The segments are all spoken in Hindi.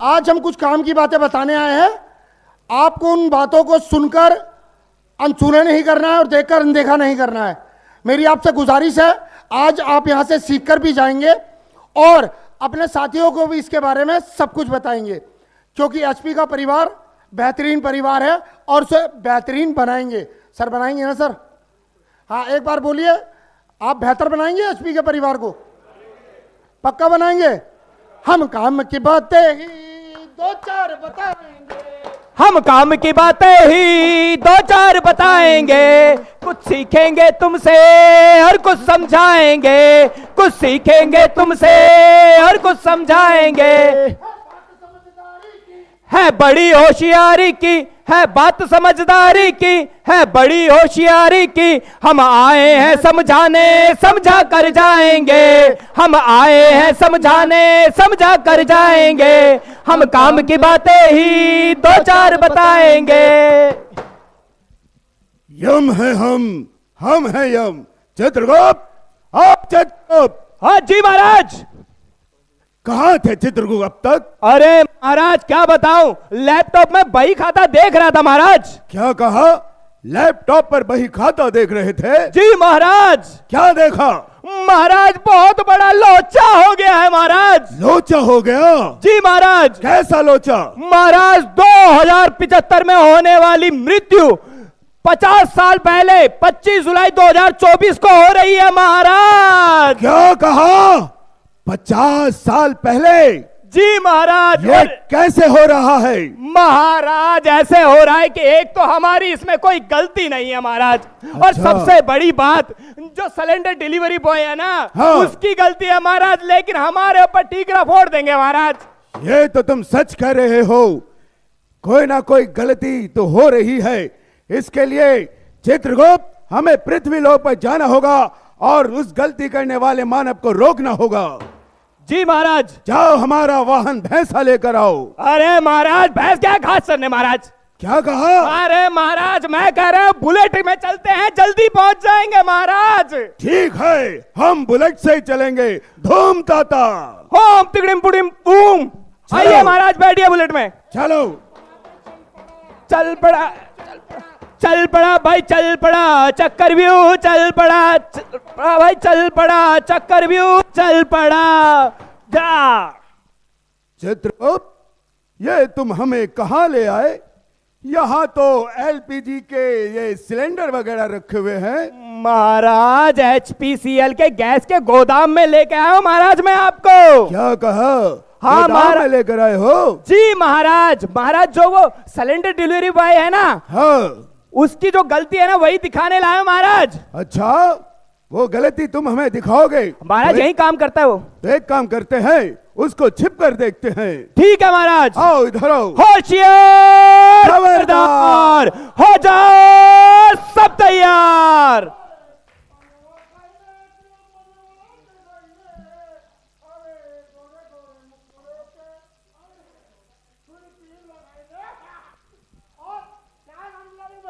आज हम कुछ काम की बातें बताने आए हैं। आपको उन बातों को सुनकर अनसुना नहीं करना है और देखकर अनदेखा नहीं करना है। मेरी आपसे गुजारिश है, आज आप यहां से सीखकर भी जाएंगे और अपने साथियों को भी इसके बारे में सब कुछ बताएंगे, क्योंकि एचपी का परिवार बेहतरीन परिवार है और उसे बेहतरीन बनाएंगे। सर बनाएंगे ना सर? हाँ, एक बार बोलिए, आप बेहतर बनाएंगे एचपी के परिवार को? पक्का बनाएंगे? हम काम की बातें ही दो चार बताएंगे, हम काम की बातें ही दो चार बताएंगे, कुछ सीखेंगे तुमसे और कुछ समझाएंगे, कुछ सीखेंगे तुमसे और कुछ समझाएंगे। है बड़ी होशियारी की, है बात समझदारी की, है बड़ी होशियारी की, हम आए हैं समझाने समझा कर जाएंगे, हम आए हैं समझाने समझा कर जाएंगे, हम काम की बातें ही दो चार बताएंगे। यम है हम है यम। चित्रगुप्त, आप चित्रगुप्त। हाँ जी महाराज। कहाँ थे चित्रगुप्त अब तक? अरे महाराज क्या बताऊं, लैपटॉप में बही खाता देख रहा था महाराज। क्या कहा? लैपटॉप पर बही खाता देख रहे थे? जी महाराज। क्या देखा? महाराज बहुत बड़ा लोचा हो गया है महाराज। लोचा हो गया? जी महाराज। कैसा लोचा? महाराज 2075 में होने वाली मृत्यु 50 साल पहले 25 जुलाई 2024 को हो रही है महाराज। क्या कहा? 50 साल पहले? जी महाराज। ये कैसे हो रहा है? महाराज ऐसे हो रहा है कि एक तो हमारी इसमें कोई गलती नहीं है महाराज, और अच्छा। सबसे बड़ी बात जो सिलेंडर डिलीवरी बॉय है ना, हाँ। उसकी गलती है महाराज, लेकिन हमारे ऊपर ठीकरा फोड़ देंगे महाराज। ये तो तुम सच कह रहे हो, कोई ना कोई गलती तो हो रही है। इसके लिए चित्रगुप्त हमें पृथ्वी लोक पर जाना होगा और उस गलती करने वाले मानव को रोकना होगा। जी महाराज। जाओ हमारा वाहन भैंसा लेकर आओ। अरे महाराज भैंस क्या घास चरने महाराज? क्या कहा? अरे महाराज मैं कह रहा हूँ बुलेट में चलते हैं, जल्दी पहुंच जाएंगे महाराज। ठीक है, हम बुलेट से ही चलेंगे। धूम ताता। होम तिगड़िम पुड़िम बूम। आइए महाराज बैठिए बुलेट में। चलो। चल पड़ा चल पड़ा भाई, चल पड़ा चक्कर व्यू, चल पड़ा भाई, चल पड़ा चक्कर व्यू, चल पड़ा जा। चित्रगुप्त, ये तुम हमें कहाँ ले आए? यहाँ तो एलपीजी के ये सिलेंडर वगैरह रखे हुए हैं। महाराज एचपीसीएल के गैस के गोदाम में लेके आया हूँ महाराज मैं आपको। क्या कहा? हाँ महाराज लेकर आए हो? जी महाराज। महाराज जो वो सिलेंडर डिलीवरी बॉय है ना, हाँ, उसकी जो गलती है ना वही दिखाने लाए महाराज। अच्छा, वो गलती तुम हमें दिखाओगे? महाराज तो यही काम करता है वो। तो एक काम करते हैं, उसको छिप कर देखते हैं। ठीक है महाराज। आओ इधर आओ। होशियार खबरदार। हो जाओ, सब तैयार।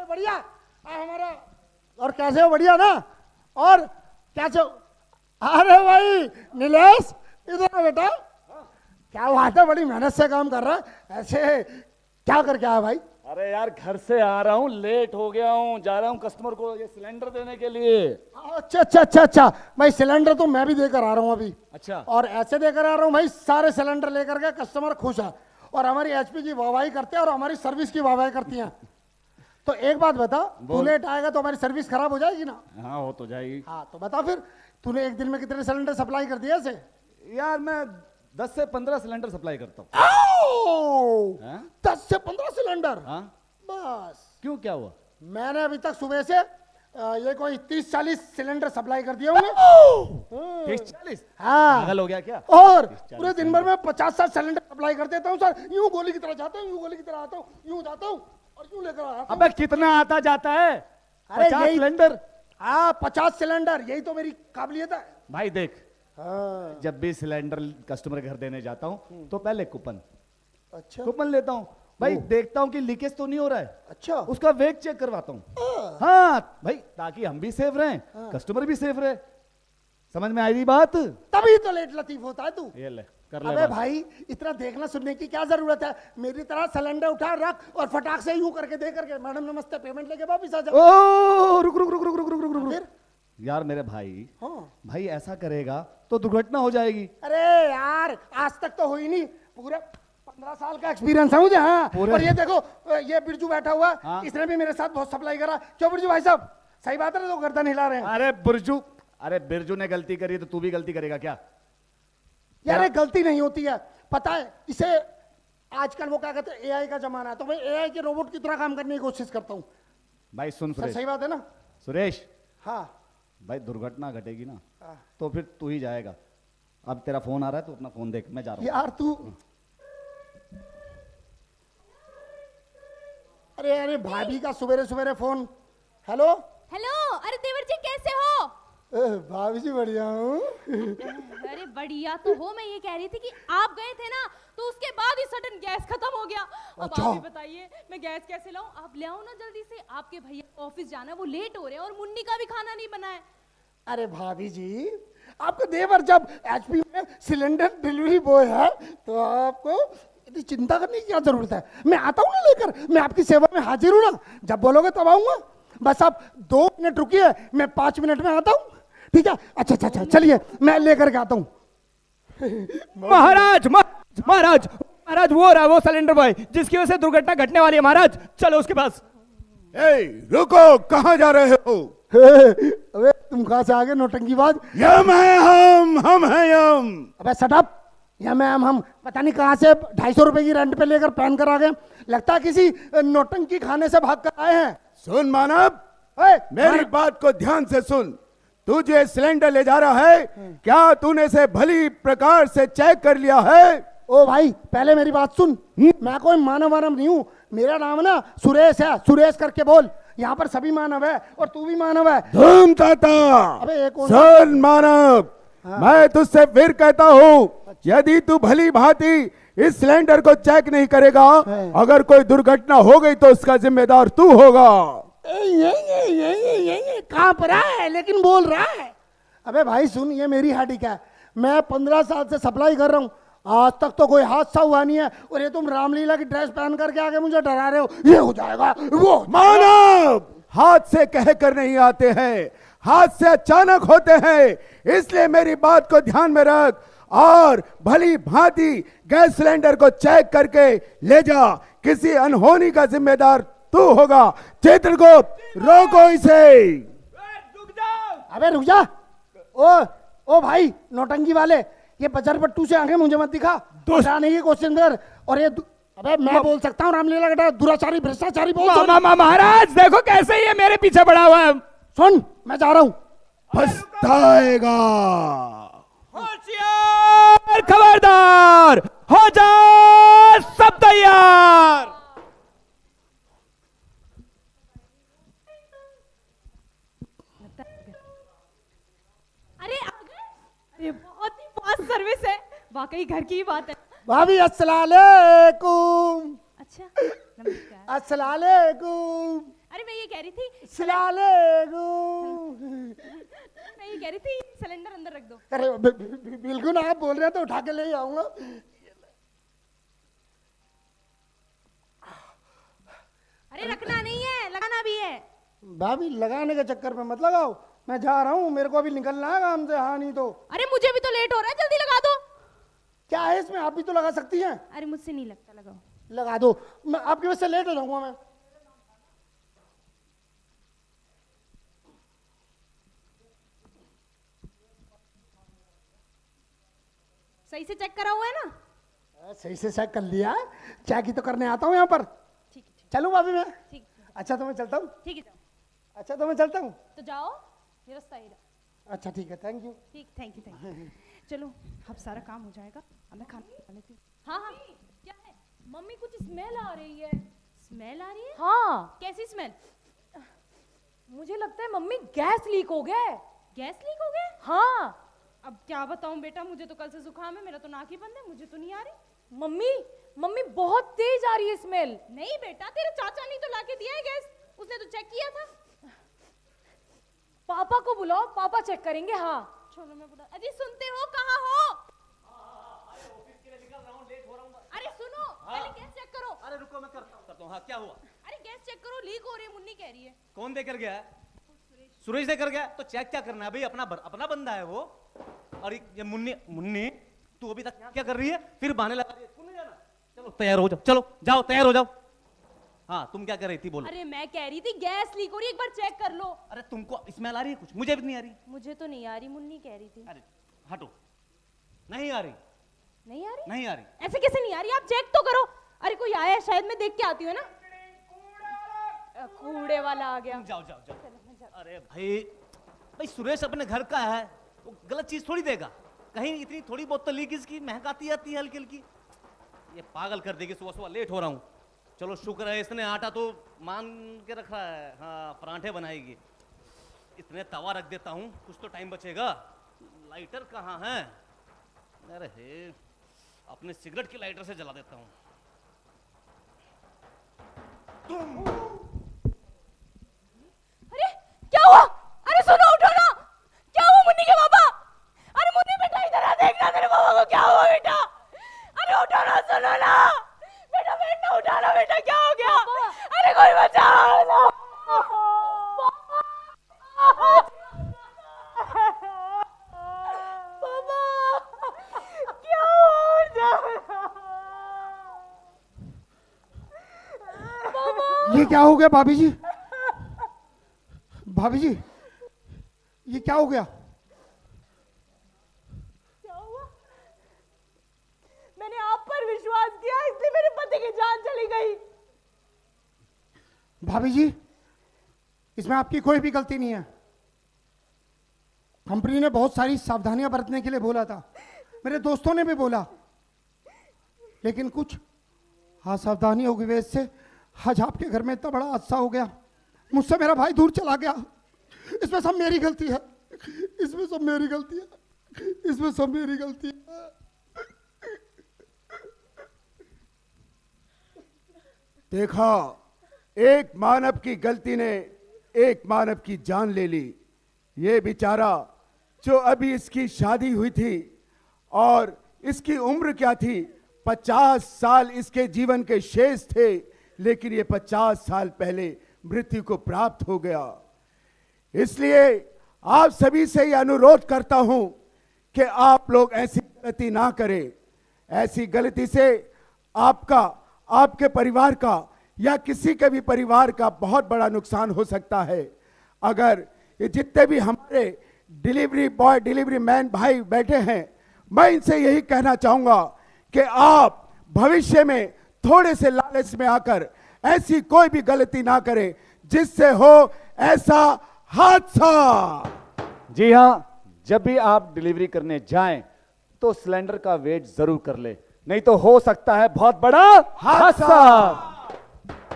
बढ़िया हमारा। और कैसे हो? बढ़िया ना? और कैसे हो? अरे भाई नीलेश, इधर आ बेटा। क्या बात है, बड़ी मेहनत से काम कर रहा है। ऐसे क्या करके आया भाई? अरे यार घर से आ रहा हूँ, लेट हो गया हूँ, जा रहा हूँ कस्टमर को ये सिलेंडर देने के लिए। अच्छा अच्छा अच्छा अच्छा भाई, सिलेंडर तो मैं भी देकर आ रहा हूँ अभी। अच्छा। और ऐसे देकर आ रहा हूँ भाई, सारे सिलेंडर लेकर के कस्टमर खुश है और हमारी एचपी की वाहवाही करते हैं और हमारी सर्विस की वाहवाही करती हैं। तो एक बात बता, तू लेट आएगा तो हमारी सर्विस खराब हो जाएगी ना? हाँ हो तो जाएगी। हाँ तो बता फिर, तूने एक दिन में कितने सिलेंडर सप्लाई कर दिया ऐसे? यार मैं 10 से 15 सिलेंडर सप्लाई करता हूँ। 10 से 15 सिलेंडर? हाँ बस। क्यों, क्या हुआ? मैंने अभी तक सुबह से ये कोई 30-40 सिलेंडर सप्लाई कर दिए होंगे। 30-40? हाँ। पागल हो गया क्या? और पूरे दिन भर में 50-60 सिलेंडर सप्लाई कर देता हूँ सर। यूं गोली की तरह जाता हूँ, यूं गोली की तरह आता हूँ, यूं जाता हूँ और यूं लेकर आता हूँ। अबे कितना आता जाता है? अरे 50 यही- सिलेंडर? हाँ 50 सिलेंडर, यही तो मेरी काबिलियत है। भाई देख, हाँ। जब भी सिलेंडर कस्टमर घर देने जाता हूँ तो पहले कूपन अच्छा लेता हूँ भाई, देखता हूँ कि लीकेज तो नहीं हो रहा है, अच्छा। उसका वेग चेक करवाता हूँ। हाँ भाई, ताकि हम भी सेफ रहें, कस्टमर भी सेफ रहे। समझ में आई रही बात? तभी तो लेट लतीफ होता है तू। ये ले। कर ले अबे बात। भाई इतना देखना सुनने की क्या जरूरत है? मेरी तरह सिलेंडर उठा रख और फटाक से यूं करके दे करके मैडम नमस्ते पेमेंट लेके वापिस आ जा। ओ रुक रुक रुक रुक रुक रुक रुक रुक फिर यार मेरे भाई, हाँ भाई ऐसा करेगा तो दुर्घटना हो जाएगी। अरे यार आज तक तो हुई नहीं, पूरे 15 साल का एक्सपीरियंस है मुझे। हाँ और ये देखो ये बिरजू बैठा हुआ है, हाँ। इसने भी मेरे साथ बहुत सप्लाई करा। क्यों बिरजू भाई साहब, सही बात है ना? तो गर्दन हिला रहे हैं। अरे बिरजू ने गलती करी तो तू भी गलती करेगा क्या? यार ये गलती नहीं होती है, पता है इसे आजकल वो क्या कहते हैं एआई का जमाना है, तो मैं एआई के रोबोट की तरह काम करने की कोशिश करता हूँ। भाई सुन सुरेश, सही बात है ना? सुरेश हाँ भाई दुर्घटना घटेगी ना हाँ। तो फिर तू ही जाएगा। अब तेरा फोन आ रहा है, तू अपना फोन देख, मैं जा रहा हूँ। यार तू, अरे अरे भाभी का सवेरे सवेरे फोन। हेलो हेलो, अरे देवर जी कैसे हो? भाभी जी बढ़िया हूँ। अरे बढ़िया तो हो, मैं ये कह रही थी कि आप गए थे ना तो उसके बाद ही सडन गैस खत्म हो गया। अब अच्छा। आप ही बताइए मैं गैस कैसे लाऊं? आप ले आओ ना जल्दी से, आपके भैया ऑफिस जाना, वो लेट हो रहे हैं और मुन्नी का भी खाना नहीं बना है। अरे भाभी जी, आपका देवर जब एचपी में सिलेंडर डिलीवरी बॉय है तो आपको इतनी चिंता करने की क्या जरूरत है? मैं आता हूँ ना लेकर, मैं आपकी सेवा में हाजिर हूँ ना, जब बोलोगे तब आऊंगा। बस आप 2 मिनट रुकिए, मैं 5 मिनट में आता हूँ, ठीक है? अच्छा अच्छा अच्छा चलिए मैं लेकर के आता हूँ। महाराज महाराज महाराज महाराज, वो रहा वो सिलेंडर बॉय जिसकी वजह से दुर्घटना घटने वाली है महाराज, चलो उसके पास। ए, रुको, कहाँ जा रहे हो? अबे तुम कहाँ से आ गए नौटंकीबाज? यम है हम हैं यम। अबे सटअप, या मैम हम पता नहीं कहाँ से 250 रुपए की रेंट पे लेकर पहन कर आ गए, लगता है किसी नौटंकी खाने से भाग कर आए हैं। सुन मानव, ओए, मेरी बात को ध्यान से सुन। तू जो सिलेंडर ले जा रहा है, क्या तूने इसे भली प्रकार से चेक कर लिया है? ओ भाई पहले मेरी बात सुन, मैं कोई मानव वानव नहीं हूँ, मेरा नाम ना सुरेश है, सुरेश करके बोल। यहाँ पर सभी मानव है और तू भी मानव है। धूम ताता, अबे एक और सुन मानव, मैं तुझसे फिर कहता हूँ, यदि तू भली भांति इस सिलेंडर को चेक नहीं करेगा, अगर कोई दुर्घटना हो गई तो उसका जिम्मेदार तू होगा। ये कहाँ पर है लेकिन बोल रहा है? अबे भाई सुन, ये मेरी हेडिक है, मैं 15 साल से सप्लाई कर रहा हूँ, आज तक तो कोई हादसा हुआ नहीं है, और ये तुम रामलीला की ड्रेस पहन करके आके मुझे डरा रहे हो, ये हो जाएगा वो। मानव, हाथ से कह कर नहीं आते हैं, हाथ से अचानक होते हैं, इसलिए मेरी बात को ध्यान में रख और भली भांति गैस सिलेंडर को चेक करके ले जा। किसी अनहोनी का जिम्मेदार तू होगा। चित्रगुप्त, रोको इसे। रुक जाओ। अबे रुक जा। ओ भाई नौटंकी वाले, ये बजर पट्टू से आंखें मुझे मत दिखा, डराने की कोशिश कर। और ये अबे मैं बोल सकता हूँ रामलीला का दुराचारी भ्रष्टाचारी बोल। महाराज देखो कैसे ये मेरे पीछे पड़ा हुआ है। सुन मैं जा रहा हूँ। पछताएगा। होशियार, खबरदार, हो जाओ सब तैयार। अरे आ गए? अरे बहुत ही फास्ट सर्विस है, वाकई घर की ही बात है। भाभी अस्सलामुअलैकुम। अच्छा नमस्कार। अस्सलामुअलैकुम। अरे मैं ये कह रही थी अस्सलामुअलैकुम। मैं ये कह रही थी सिलेंडर अंदर रख दो। अरे बिल्कुल आप बोल रहे हैं तो उठा के ले ही आऊंगा। अरे रखना नहीं है, लगाना भी है। भाभी लगाने के चक्कर में मत लगाओ, मैं जा रहा हूँ, मेरे को अभी निकलना है काम से। हाँ नहीं तो अरे मुझे भी तो लेट हो रहा है, जल्दी लगा दो। क्या है इसमें, आप भी तो लगा सकती हैं। अरे मुझसे नहीं लगता, लगाओ। लगा दो, मैं आपकी वजह से लेट हो जाऊंगा मैं। सही से चेक करा हुआ है ना? सही से चेक कर लिया, चेक ही तो करने आता हूँ यहाँ पर। ठीक है चलूँ भाभी मैं? ठीक अच्छा तो मैं चलता हूँ। ठीक है, जाओ। अच्छा तो मैं चलता हूँ। तो जाओ, ये रास्ता ही रहा। अच्छा ठीक है, थैंक यू। ठीक, थैंक यू। चलो अब सारा काम हो जाएगा, अब मैं खाना बना लेती हूँ। हाँ हाँ क्या है? मम्मी कुछ स्मेल आ रही है। स्मेल आ रही है? हाँ, कैसी स्मेल? मुझे लगता है मम्मी गैस लीक हो गया है। गैस लीक हो गया? हाँ अब क्या बताऊं बेटा, मुझे तो कल से जुकाम है, मेरा तो नाक ही बंद है, मुझे तो नहीं आ रही। मम्मी, मम्मी बहुत तेज आ रही है स्मेल। नहीं बेटा, तेरे चाचा ने तो लाके दिया है गैस, उसने तो चेक किया था। पापा को बुलाओ, पापा चेक करेंगे। हाँ छोड़ो मैं बुला। अजी सुनते हो, कहाँ हो? हुआ? अरे गैस चेक करो, लीक हो रही है, मुन्नी कह रही है। कौन देकर गया है? सुरेश देकर गया। तो चेक क्या करना है भाई, अपना बंदा है वो। और ये मुन्नी तू अभी तक क्या कर रही है? फिर बहाने लगा रही है, स्कूल नहीं जाना। चलो तैयार हो जाओ, चलो जाओ तैयार हो जाओ। हाँ तुम क्या कर रही थी बोलो। अरे मैं कह रही थी गैस लीक हो रही है, एक बार चेक कर लो। अरे तुमको स्मेल आ रही है कुछ? मुझे भी नहीं आ रही। मुझे तो नहीं आ रही, मुन्नी कह रही थी। अरे हटो, नहीं आ रही। नहीं आ रही? नहीं आ रही। ऐसे कैसे नहीं आ रही? आप चेक तो करो। अरे कोई आया है शायद, मैं देख के आती हूँ ना। कूड़े वाला आ गया। जाओ जाओ जाओ। अरे भाई सुरेश अपने घर का है, वो गलत चीज थोड़ी देगा। कहीं इतनी थोड़ी बहुत तो लीक इसकी महक आती है हल्की हल्की। ये पागल कर देगी, सुबह सुबह लेट हो रहा हूँ। चलो शुक्र है इसने आटा तो मान के रखा है। हाँ परांठे बनाएगी। इतने तवा रख देता हूँ, कुछ तो टाइम बचेगा। लाइटर कहाँ है? अरे हे, अपने सिगरेट की लाइटर से जला देता हूँ। अरे क्या हुआ? अरे सुनो, उठो ना। क्या हुआ मुन्नी के पापा? अरे मुन्नी बेटा इधर आ, देखना तेरे पापा को क्या हुआ बेटा। अरे उठो ना, सुनो ना बेटा, बैठना, उठा ना बेटा, क्या हो गया? अरे कोई बचाओ ना। क्या हो रहा? ये क्या हो गया भाभी जी? भाभी जी ये क्या हो गया? क्या हुआ? मैंने आप पर विश्वास किया, इसलिए मेरे पति की जान चली गई। भाभी जी इसमें आपकी कोई भी गलती नहीं है। कंपनी ने बहुत सारी सावधानियां बरतने के लिए बोला था, मेरे दोस्तों ने भी बोला, लेकिन कुछ असावधानी हो गई वजह से आज आपके घर में इतना बड़ा हादसा हो गया। मुझसे मेरा भाई दूर चला गया। इसमें सब मेरी गलती है, इसमें सब मेरी गलती है, इसमें सब मेरी गलती है। देखा, एक मानव की गलती ने एक मानव की जान ले ली। ये बेचारा जो अभी इसकी शादी हुई थी और इसकी उम्र क्या थी, 50 साल इसके जीवन के शेष थे, लेकिन ये 50 साल पहले मृत्यु को प्राप्त हो गया। इसलिए आप सभी से ये अनुरोध करता हूं कि आप लोग ऐसी गलती ना करें। ऐसी गलती से आपका, आपके परिवार का या किसी के भी परिवार का बहुत बड़ा नुकसान हो सकता है। अगर ये जितने भी हमारे डिलीवरी बॉय, डिलीवरी मैन भाई बैठे हैं, मैं इनसे यही कहना चाहूंगा कि आप भविष्य में थोड़े से लालच में आकर ऐसी कोई भी गलती ना करें जिससे हो ऐसा हादसा। जी हाँ, जब भी आप डिलीवरी करने जाएं तो सिलेंडर का वेट जरूर कर ले, नहीं तो हो सकता है बहुत बड़ा हादसा।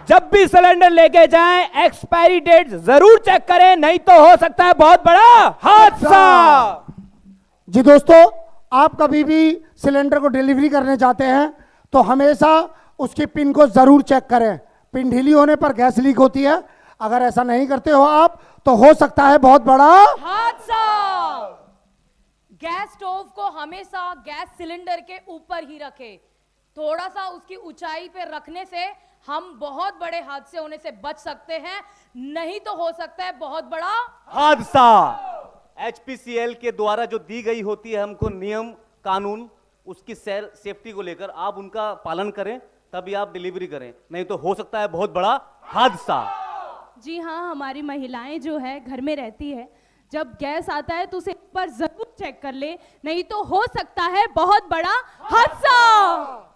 जब भी सिलेंडर लेके जाएं एक्सपायरी डेट जरूर चेक करें, नहीं तो हो सकता है बहुत बड़ा हादसा। जी दोस्तों, आप कभी भी सिलेंडर को डिलीवरी करने जाते हैं तो हमेशा उसकी पिन को जरूर चेक करें। पिन ढीली होने पर गैस लीक होती है। अगर ऐसा नहीं करते हो आप तो हो सकता है बहुत बड़ा हादसा। गैस स्टोव को हमेशा गैस सिलेंडर के ऊपर ही रखें। थोड़ा सा उसकी ऊंचाई पे रखने से हम बहुत बड़े हादसे होने से बच सकते हैं, नहीं तो हो सकता है बहुत बड़ा हादसा। HPCL के द्वारा जो दी गई होती है हमको नियम कानून, उसकी सेफ्टी को लेकर आप उनका पालन करें, तभी आप डिलीवरी करें, नहीं तो हो सकता है बहुत बड़ा हादसा। जी हाँ, हमारी महिलाएं जो है घर में रहती है, जब गैस आता है तो उसे एक बार जरूर चेक कर ले, नहीं तो हो सकता है बहुत बड़ा हादसा।